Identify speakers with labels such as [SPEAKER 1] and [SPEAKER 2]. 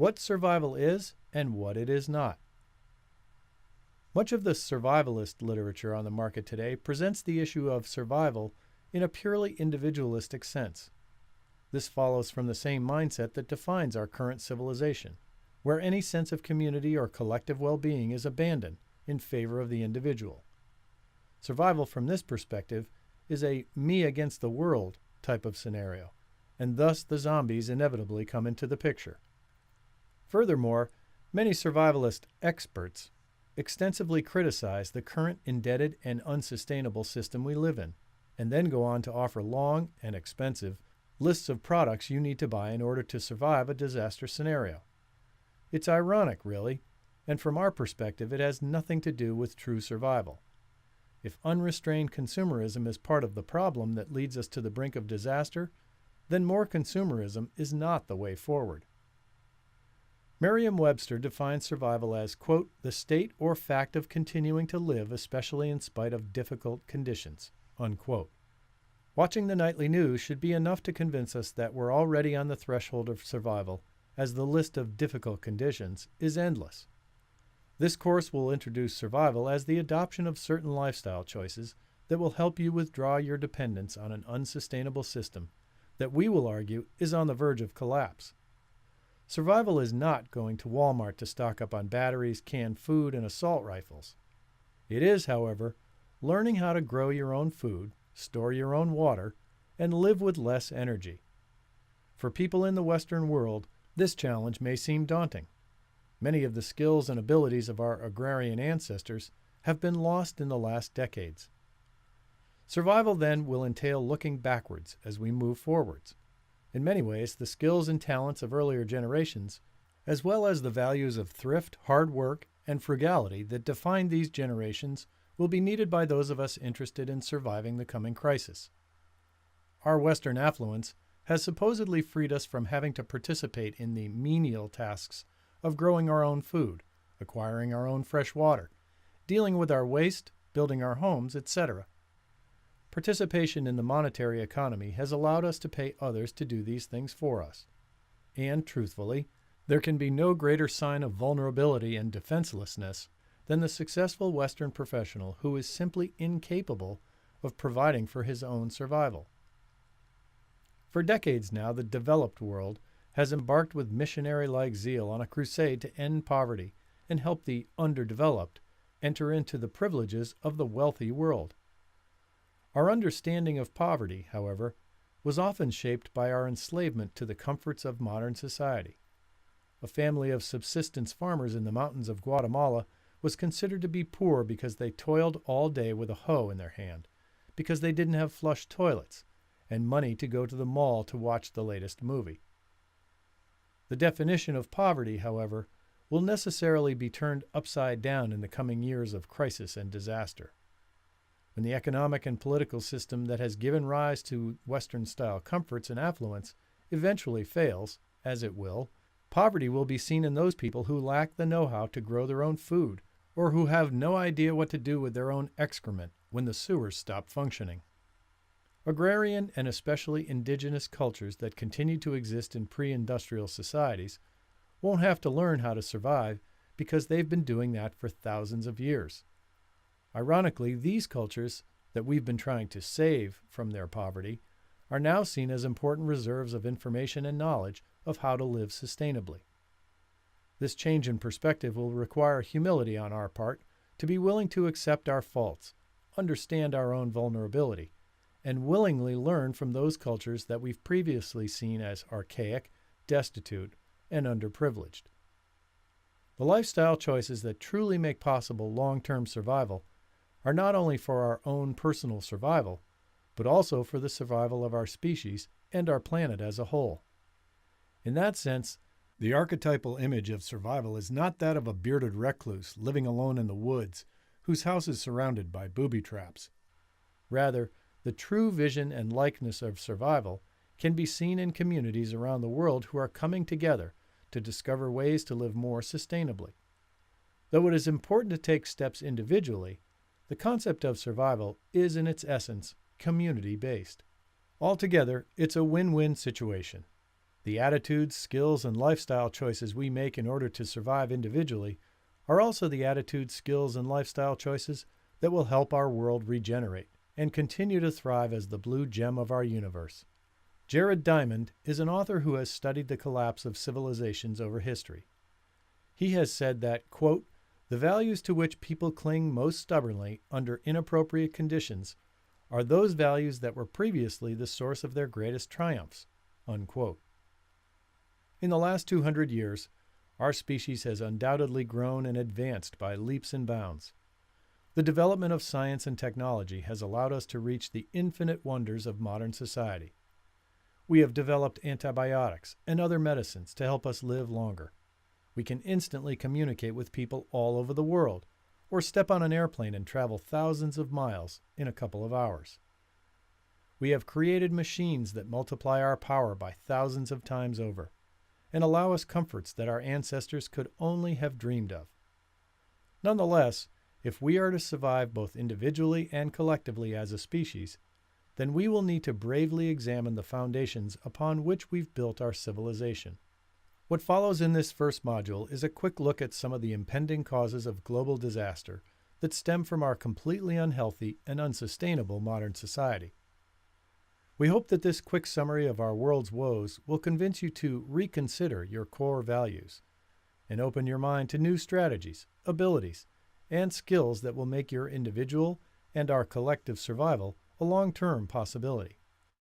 [SPEAKER 1] what survival is and what it is not. Much of the survivalist literature on the market today presents the issue of survival in a purely individualistic sense. This follows from the same mindset that defines our current civilization, where any sense of community or collective well-being is abandoned in favor of the individual. Survival from this perspective is a me against the world type of scenario, and thus the zombies inevitably come into the picture. Furthermore, many survivalist experts extensively criticize the current indebted and unsustainable system we live in, and then go on to offer long and expensive lists of products you need to buy in order to survive a disaster scenario. It's ironic, really, and from our perspective, it has nothing to do with true survival. If unrestrained consumerism is part of the problem that leads us to the brink of disaster, then more consumerism is not the way forward. Merriam-Webster defines survival as, quote, the state or fact of continuing to live, especially in spite of difficult conditions, unquote. Watching the nightly news should be enough to convince us that we're already on the threshold of survival, as the list of difficult conditions is endless. This course will introduce survival as the adoption of certain lifestyle choices that will help you withdraw your dependence on an unsustainable system that we will argue is on the verge of collapse. Survival is not going to Walmart to stock up on batteries, canned food, and assault rifles. It is, however, learning how to grow your own food, store your own water, and live with less energy. For people in the Western world, this challenge may seem daunting. Many of the skills and abilities of our agrarian ancestors have been lost in the last decades. Survival then will entail looking backwards as we move forwards. In many ways, the skills and talents of earlier generations, as well as the values of thrift, hard work, and frugality that define these generations, will be needed by those of us interested in surviving the coming crisis. Our Western affluence has supposedly freed us from having to participate in the menial tasks of growing our own food, acquiring our own fresh water, dealing with our waste, building our homes, etc. Participation in the monetary economy has allowed us to pay others to do these things for us. And, truthfully, there can be no greater sign of vulnerability and defenselessness than the successful Western professional who is simply incapable of providing for his own survival. For decades now, the developed world has embarked with missionary-like zeal on a crusade to end poverty and help the underdeveloped enter into the privileges of the wealthy world. Our understanding of poverty, however, was often shaped by our enslavement to the comforts of modern society. A family of subsistence farmers in the mountains of Guatemala was considered to be poor because they toiled all day with a hoe in their hand, because they didn't have flush toilets, and money to go to the mall to watch the latest movie. The definition of poverty, however, will necessarily be turned upside down in the coming years of crisis and disaster. When the economic and political system that has given rise to Western-style comforts and affluence eventually fails, as it will, poverty will be seen in those people who lack the know-how to grow their own food, or who have no idea what to do with their own excrement when the sewers stop functioning. Agrarian and especially indigenous cultures that continue to exist in pre-industrial societies won't have to learn how to survive because they've been doing that for thousands of years. Ironically, these cultures that we've been trying to save from their poverty are now seen as important reserves of information and knowledge of how to live sustainably. This change in perspective will require humility on our part to be willing to accept our faults, understand our own vulnerability, and willingly learn from those cultures that we've previously seen as archaic, destitute, and underprivileged. The lifestyle choices that truly make possible long-term survival are not only for our own personal survival, but also for the survival of our species and our planet as a whole. In that sense, the archetypal image of survival is not that of a bearded recluse living alone in the woods, whose house is surrounded by booby traps. Rather, the true vision and likeness of survival can be seen in communities around the world who are coming together to discover ways to live more sustainably. Though it is important to take steps individually, the concept of survival is in its essence community-based. Altogether, it's a win-win situation. The attitudes, skills, and lifestyle choices we make in order to survive individually are also the attitudes, skills, and lifestyle choices that will help our world regenerate and continue to thrive as the blue gem of our universe. Jared Diamond is an author who has studied the collapse of civilizations over history. He has said that, quote, "The values to which people cling most stubbornly under inappropriate conditions are those values that were previously the source of their greatest triumphs," unquote. In the last 200 years, our species has undoubtedly grown and advanced by leaps and bounds. The development of science and technology has allowed us to reach the infinite wonders of modern society. We have developed antibiotics and other medicines to help us live longer. We can instantly communicate with people all over the world, or step on an airplane and travel thousands of miles in a couple of hours. We have created machines that multiply our power by thousands of times over, and allow us comforts that our ancestors could only have dreamed of. Nonetheless, if we are to survive both individually and collectively as a species, then we will need to bravely examine the foundations upon which we've built our civilization. What follows in this first module is a quick look at some of the impending causes of global disaster that stem from our completely unhealthy and unsustainable modern society. We hope that this quick summary of our world's woes will convince you to reconsider your core values and open your mind to new strategies, abilities, and skills that will make your individual and our collective survival a long-term possibility.